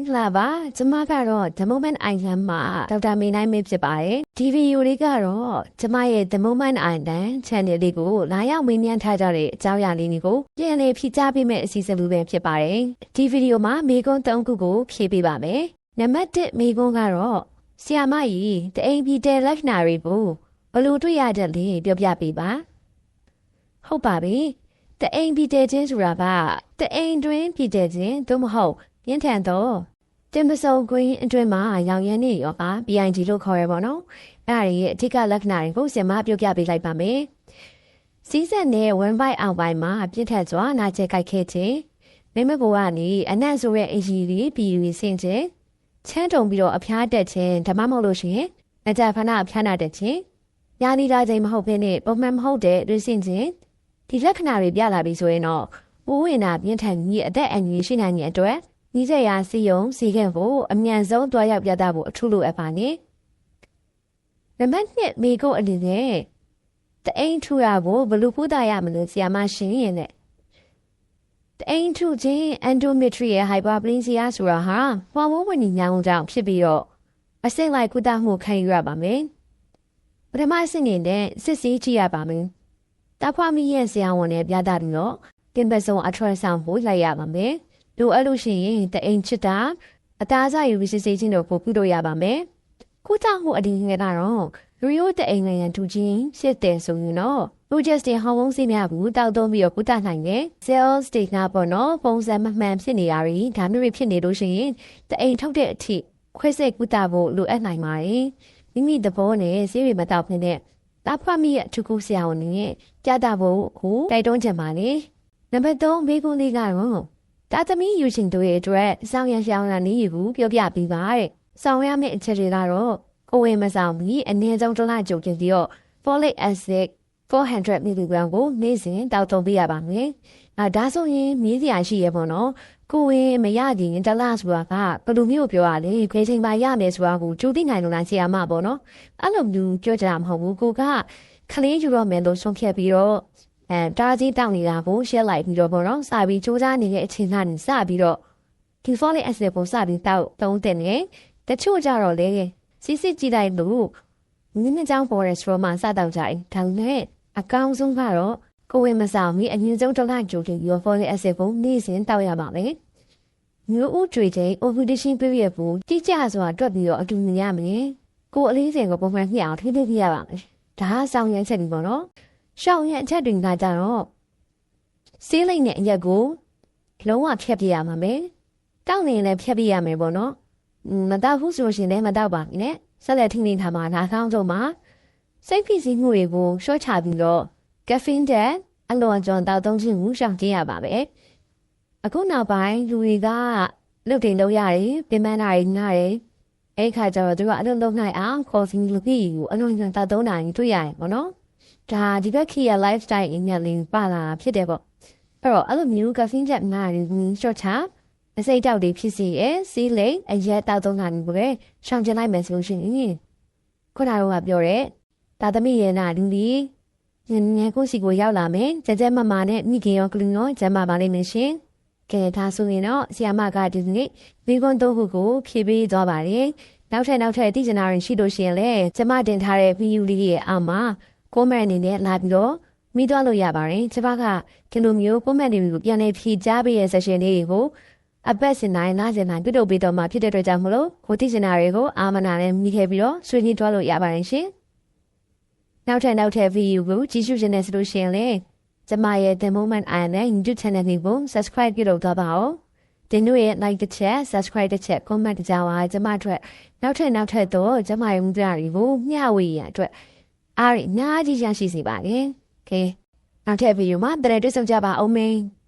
လာပါကျမကတော့ The Moment Island မှာဒေါက်တာမေနိုင်မင်းဖြစ်ပါတယ်ဒီဗီဒီယိုလေးကတော့ကျမရဲ့ The Moment Island Channel လေးကိုလာရောက်မေးမြန်းထားကြတဲ့အကြောင်းအရာလေးတွေကိုပြန်လည်ဖြည့်ကြားပေးမယ့်အစီအစဉ်လိုပဲဖြစ်ပါတယ်ဒီဗီဒီယိုမှာမေကွန်း3ခုကိုဖြည့်ပေးပါမယ်နံပါတ်1မေကွန်းကတော့ဆီယာမကြီးတအိမ်ပြည်တဲ့လက္ခဏာတွေကိုဘယ်လိုတွေ့ရတဲ့လဲပြောပြပေးပါဟုတ်ပါပြီတအိမ်ပြည်တဲ့ခြင်းဆိုတာကတအိမ်တွင်ပြည်တဲ့ခြင်းသို့မဟုတ်ပြင်းထန်သောတင်ပစုံကွင်းအတွင်းမှာရောင်ရမ်းနေရောပါ PIG လို့ခေါ်ရပါတော့။အဲ့ဒါရဲ့အထက်ကလက္ခဏာတွေကိုဆင်မပြောပြပေးလိုက်ပါမယ်။စီးစက်နဲ့1 byte အောက်ပိုင်းမှာပြင်းထန်စွာနာကျဲကြိုက်ခဲ့ခြင်းမိမဘိုကနေအနံ့ဆိုတဲ့အင်ဂျီတွေပြည်ယူဆင်းခြင်းချမ်းတုံပြီးတော့အဖျားတက်ခြင်းဓမ္မမဟုတ်လို့ရှိရင်အကြဖနာအဖျားနာတက်ခြင်းညာနီလာခြင်းမဟုတ်ဘဲနဲ့ပုံမှန်မဟုတ်တဲ့တွင်းဆင်းခြင်းဒီလက္ခဏာတွေပြလာပြီဆိုရင်တော့ပိုးဝင်တာပြင်းထန်ကြီးအသက်အန္တရာယ်ရှိနိုင်တဲ့အတွက်ညီစရာစီယုံစီခဲ့ဖို့အမြန်ဆုံးတွားရောက်ပြသဖို့အထူးလိုအပ်ပါနေနံပါတ်1မိကိုအနေနဲ့တအိမ်ထူရဖို့ဘလူဖူးတာရမလို့ဆရာမရှင်းရင်နဲ့တအိမ်ထူခြင်းအန်ဒိုမီထရီရဲ့ဟိုက်ပါပလင်းစီယာဆိုတာဟာဟော်မုန်းဝင်ညောင်းကြောင့်ဖြစ်ပြီးတော့အဆင့်လိုက်ကုသမှုခံယူရပါမယ်ပထမအဆင့်နဲ့စစ်ဆေးကြည့်ရပါမယ်တာဖွာမီရဲ့ဆရာဝန်နဲ့ပြသပြီးတော့တင်ပစုံအထရဆောင်ဖို့လိုက်ရပါမယ်လိုအပ်လို့ရှိရင်တအိမ်ချစ်တာအသားစားယူစစ်ဆေးခြင်းတို့ပို့ပြုလို့ရပါမယ်ခုတောက်မှုအဒီငယ်ကတော့ရီယိုတအိမ်ငယ်ရန်ထူခြင်းဖြစ်တဲ့ဆိုရင်တော့ progestin ဟော်မုန်းစီးများဘူးတောက်သုံးပြီးတော့ကုသနိုင်တယ် cell state ကပေါ့နော်ပုံစံမမှန်ဖြစ်နေရပြီးဒါမျိုးတွေဖြစ်နေလို့ရှိရင်တအိမ်ထုတ်တဲ့အထိခွဲစိတ်ကုသဖို့လိုအပ်နိုင်ပါတယ်မိမိသဘောနဲ့ဆေးရည်မတောက်ဖ ೇನೆ တာဖွာမီရဲ့ထူးကူဆရာဝန်နဲ့ကြားတာဖို့ကိုတိုက်တွန်းချင်ပါလေနံပါတ်3ဘေးကုန်းလေးကတော့တာသမီယူရှင်တို့ရဲ့အတွက်စောင်းရရှောင်းလာနေရဘူးပြောပြပြီးပါတဲ့။စောင်းရမယ့်အချက်တွေကတော့ကိုဝင်မဆောင်ပြီးအနည်းဆုံးတစ်လကြုံကျင်ပြီးတော့ folic acid 400 mg ကိုနေ့စဉ်တောက်သုံးပေးရပါမယ်။ဒါဆိုရင်မြည်စရာရှိရပေါ့နော်။ကိုဝင်မရခင်တစ်လဆိုတာကဘယ်လိုမျိုးပြောရလဲ။ခွဲချိန်ပါရမယ်ဆိုတာကိုကြိုသိနိုင်လို့လားဆရာမပေါ့နော်။အဲ့လိုမျိုးပြောကြတာမဟုတ်ဘူး။ကိုကခလေးယူတော့မယ်လို့ဆုံးဖြတ်ပြီးတော့တားကြီးတောက်နေတာကိုရှက်လိုက်ပြီးတော့ပေါ့နော်စပြီးစူးစမ်းနေတဲ့အချိန်ကနေစပြီးတော့ဒီ folic acid ကိုစပြီးတောက်သုံးတဲ့နေတချို့ကြတော့လေစစ်စစ်ကြည့်လိုက်လို့နင်းကြောင်ပေါ်တဲ့စထရမစတောက်ကြတယ်ဒါနဲ့အကောင်းဆုံးကတော့ကိုဝင်မဆောင်ပြီးအရင်ဆုံးတစ်လကြိုတင်ပြီး folic acid ကိုနေ့စဉ်တောက်ရပါမယ်မျိုးဥကြွေတဲ့ ovulation period ကိုတိကျစွာတွက်ပြီးတော့အတူနေရမယ်ကိုအလေးစင်ကိုပုံမှန်မျှအောင်ထိထိပြရပါမယ်ဒါကစောင်းရမ်းချက်ပြီးပေါ့နော်ရှောင်းရအချက်တွေကကြတော့ဆေးလိမ့်နဲ့အရက်ကိုလုံးဝဖြတ်ပြရမှာပဲတောက်နေလည်းဖြတ်ပြရမယ်ပေါ့နော်မတောက်ဘူးဆိုရှင်လည်းမတောက်ပါနဲ့ဆက်လက်ထိနေထားမှာနားကောင်းဆုံးမှာစိတ်ဖိစီးမှုတွေကိုရှော့ချပြီးတော့ caffeine တဲ့အလွန်အကျွံတောက်သုံးခြင်းကိုရှောင်ကျဉ်ရပါပဲအခုနောက်ပိုင်းလူတွေကလုတ်တင်လုပ်ရတယ်ပြင်ပန်းတာတွေနားတယ်အဲ့ခါကျတော့သူကအလုပ်လုပ်နိုင်အောင် coffee လူကြီးကိုအလွန်အကျွံတောက်သုံးတာတွေ့ရတယ်ပေါ့နော်ဒါဒီဘက်ခီရဲ့ lifestyle အင်းနဲ့လင်းပါလာဖြစ်တယ်ပေါ့အဲ့တော့အဲ့လိုမျိုး caffeine ချက်နားရင် short ချအစိတ်တောက်တွေဖြစ်စီရဲ့စီးလိမ်အရက်တောက်သုံးတာမျိုးပဲရှောင်ကျဉ်လိုက်မယ်ဆိုလို့ရှိရင်ခုနကပြောတဲ့ဒါသမီးရဲ့နာလူကြီးညံကိုစီကိုရောက်လာမယ်ကြကြမမနဲ့မိခင်ရောကလူရောကျမပါလိမ့်မယ်ရှင်ကဲဒါဆိုရင်တော့ဆီယာမကဒီနေ့မိကွန်းသုံးခုကိုဖြည့်ပေးသွားပါတယ်နောက်ထပ်သိချင်တာရှိလို့ရှိရင်လည်းကျမတင်ထားတဲ့ video လေးရဲ့အောက်မှာကိုမန်အနေနဲ့လာပြီးတော့မိသွားလို့ရပါတယ်။ကျမကဒီလိုမျိုးကိုမန်တွေကိုပြန်လည်ဖြည့်ကြားပေးရဲ့ session လေးတွေကိုအပတ်စဉ်တိုင်းလစဉ်တိုင်းပြုလုပ်ပေးတော့မှဖြစ်တဲ့အတွက်ကြောင့်မလို့ကိုသိချင်တာတွေကိုအာမနာနဲ့မိခဲ့ပြီးတော့ဆွေးနွေးသွားလို့ရပါတယ်ရှင်။နောက်ထပ် video ကိုကြည့်ရှုခြင်းနဲ့ဆိုလို့ရှိရင်လည်းကျမရဲ့ The Moment Island YouTube channel လေးကို subscribe ပြုလုပ်သွားပါဦး။ဒီနေ့ရဲ့ like တစ်ချက် subscribe တစ်ချက် comment တစ်ကြောင်းအားကျမတို့နောက်ထပ်တော့ကျမရဲ့မူတရားတွေကိုမျှဝေရအတွက်အားရနားကြီးရရှိစေပါလေ။ကဲနောက်ထပ်ဗီဒီယိုမှာတွေ့ဆုံကြပါဦးမယ်။